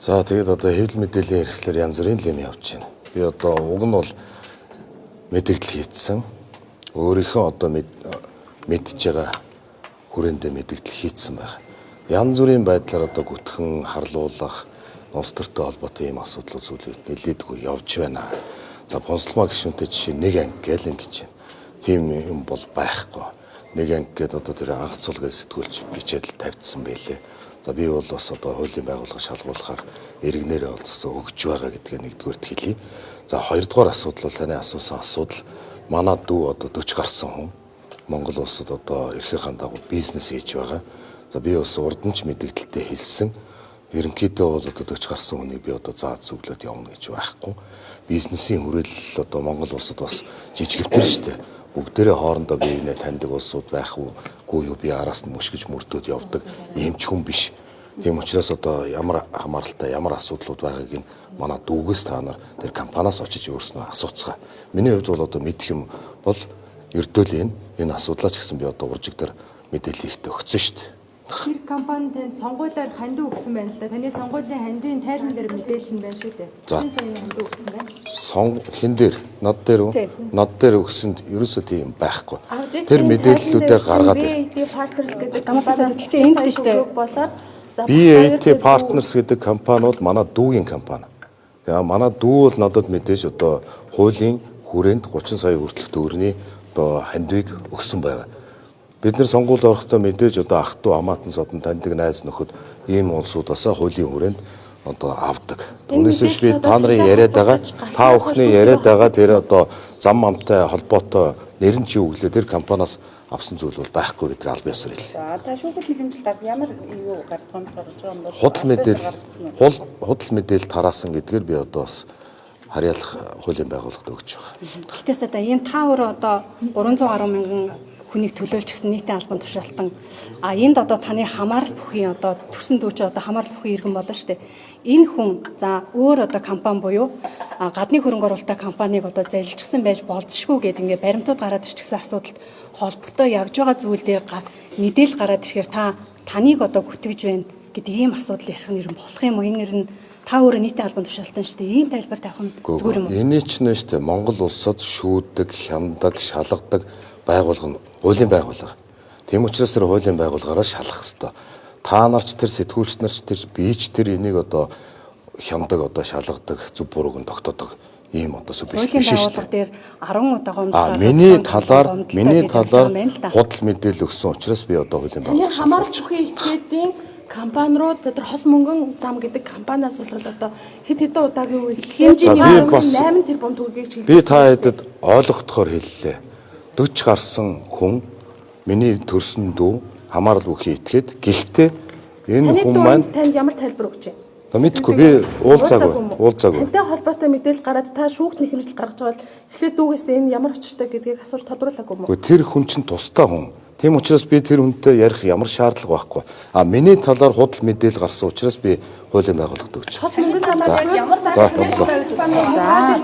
За тэгээд одоо хэвлэл мэдээллийн хэрэгслэр янз бүрийн юм явж байна. Би одоо уг нь бол мэдээлэл хийцэн өөрийнхөө одоо мэдж байгаа хүрээндээ мэдээлэл хийцэн байна. Янз бүрийн байдлаар одоо гүтхэн харлуулах улс төртэй холбоотой ийм асуудлууд зүйлүүд нэлээдгүй явж байна. За Бонслмаа гишүүнтэй жишээ нэг анги гэл ингэж байна. Тийм юм бол байхгүй. Нэг анги гээд одоо тэр анх цул гэж сэтгүүлч бичээд тавьдсан байлээ. За би бол бас одоо хуулийн байгууллага шалгуулахаар иргэнээрээ олцсон өгж байгаа гэдгээ нэгдүгээрт хэлье. За хоёрдугаар асуудал бол таны асуусан асуудал манай дүү одоо 40 гарсан хүн Монгол улсад одоо эрхийн дагуу бизнес хийж байгаа. За би бас урднч мэдээлэлтэй хэлсэн. Ерөнхийдөө бол одоо 40 гарсан хүнийг би одоо заад зүглөөд явна гэж байхгүй. Бизнесийн хүрээлэл одоо Монгол улсад бас жижигвтер шүү дээ. Бүгдээрээ хоорондоо биенээ таньдаг улсууд байх уугүй юу би араас нь мөшгөж мөрдөөд явдаг ийм ч хүн биш. Тийм учраас одоо ямар хамааралтай ямар асуудлууд байгааг нь манай дүүгээс та нар тэр компаниас очиж өөрснөө асууцгаа. Миний хувьд бол одоо мэдэх юм бол ердөөлийн энэ асуудлаа ч гэсэн би одоо уржиг дээр мэдээлэл ихтэй өгсөн шүү дээ. Тэр компани танд сонгуулиар хандив өгсөн байна л да. Таны сонгуулийн хандивын тайлан дээр мэдээлэл нь байна шүү дээ. За. Хандив өгсөн байна. Хин дээр над дээр үү? Над дээр өгсөнд ерөөсөө тийм байхгүй. Тэр мэдээллүүдээ гаргаад BAT Partners гэдэг компаниас гэхдээ энд дээ шүү дээ. Болоод BAT Partners гэдэг компани бол манай дүүгийн компани. Тэгээ манай дүү бол надад мэдээж одоо хуулийн хүрээнд 30 сая хүртэлх төгрөгийн одоо хандивыг өгсөн байгаа. Бид нэр сонгуульд орохдоо мэдээж одоо ах トゥ амаатан содон таньдаг найз нөхөд ийм улсуудаас хуулийн хүрээнд одоо авдаг. Түүнээс биш би та нарын яриад байгаа та бүхний яриад байгаа тэр одоо зам амтай холбоотой нэрэн чи өглөө тэр компаниас авсан зүйл бол байхгүй гэдэг аль биесээр хэлээ. За та шүүхэл хэмжил гад ямар юу гардгоомж гаргаж байгаа юм бол худал мэдээлэл тараасан гэдгээр би одоо бас харьяалах хуулийн байгууллагад өгч байгаа. Гэхдээ одоо энэ таавар одоо 300 гаруй мянган хүнийг төлөөлж гисэн нийтийн албан тушаалтан энд одоо таны хамаарал бүхий одоо төрсөн дүүч одоо хамаарал бүхий иргэн болно шүү дээ. Энэ хүн за өөр одоо компани буюу гадны хөрөнгө оруулалттай компанийг одоо залилжсан байж болзошгүй гэдэг ингээ баримтууд гараад ирчихсэн асуудалд холбогдоо явж байгаа зүйл дээр мэдээлэл гараад ирэхээр таныг одоо гүтгэж байна гэдэг ийм асуудал ярих нэр болох юм уу? Энэ нэр нь та өөрөө нийтийн албан тушаалтан шүү дээ. Ийм тайлбар тавих нь зүгээр юм уу? Эний ч нэ шүү дээ. Монгол улсад шүүдэг, хяндаг, шалгадаг байгууллага нь хуулийн байгууллага. Тийм учраас тэр хуулийн байгууллагаараа шалгах хэрэгтэй. Та нарч тэр сэтгүүлч нарч тэр бийч тэр энийг одоо хяндаг одоо шалгадаг зөв бурууг нь тогтоодог ийм одоо субъект биш шүү Хуулийн дээ. байгууллага дээр 10 удаа гомдлоо. Миний талаар худал мэдээлэл өгсөн учраас би одоо хуулийн байгууллага хамаарч бүхий этгээдийн компани руу тэр хос мөнгөн зам гэдэг компаниас бол одоо хэд хэдэн удаагийн үйл хэмжээний 8 тэрбум төгрөгийг би та хэдэд ойлгохдохоор хэллээ. 40 гарсан хүн миний төрсөн дүү хамаарал бүхий итгээд гэхдээ энэ хүн маань танд ямар тайлбар өгч байна? Мэдгүй би уулзаагүй. Тантай холбоотой мэдээлэл гараад та шүүхтний хэмжил гаргаж байгаа бол эхлээд дүүгээс энэ ямар учиртай гэдгийг асууж тодруулаагүй мó. Тэр хүн чинь тустай хүн. Тийм учраас би тэр хүнтэй ярих ямар шаардлага байхгүй. Миний талаар худал мэдээлэл гарсан учраас би хуулийн байгууллагад өгч. Хос мөнгөн замаар ямар за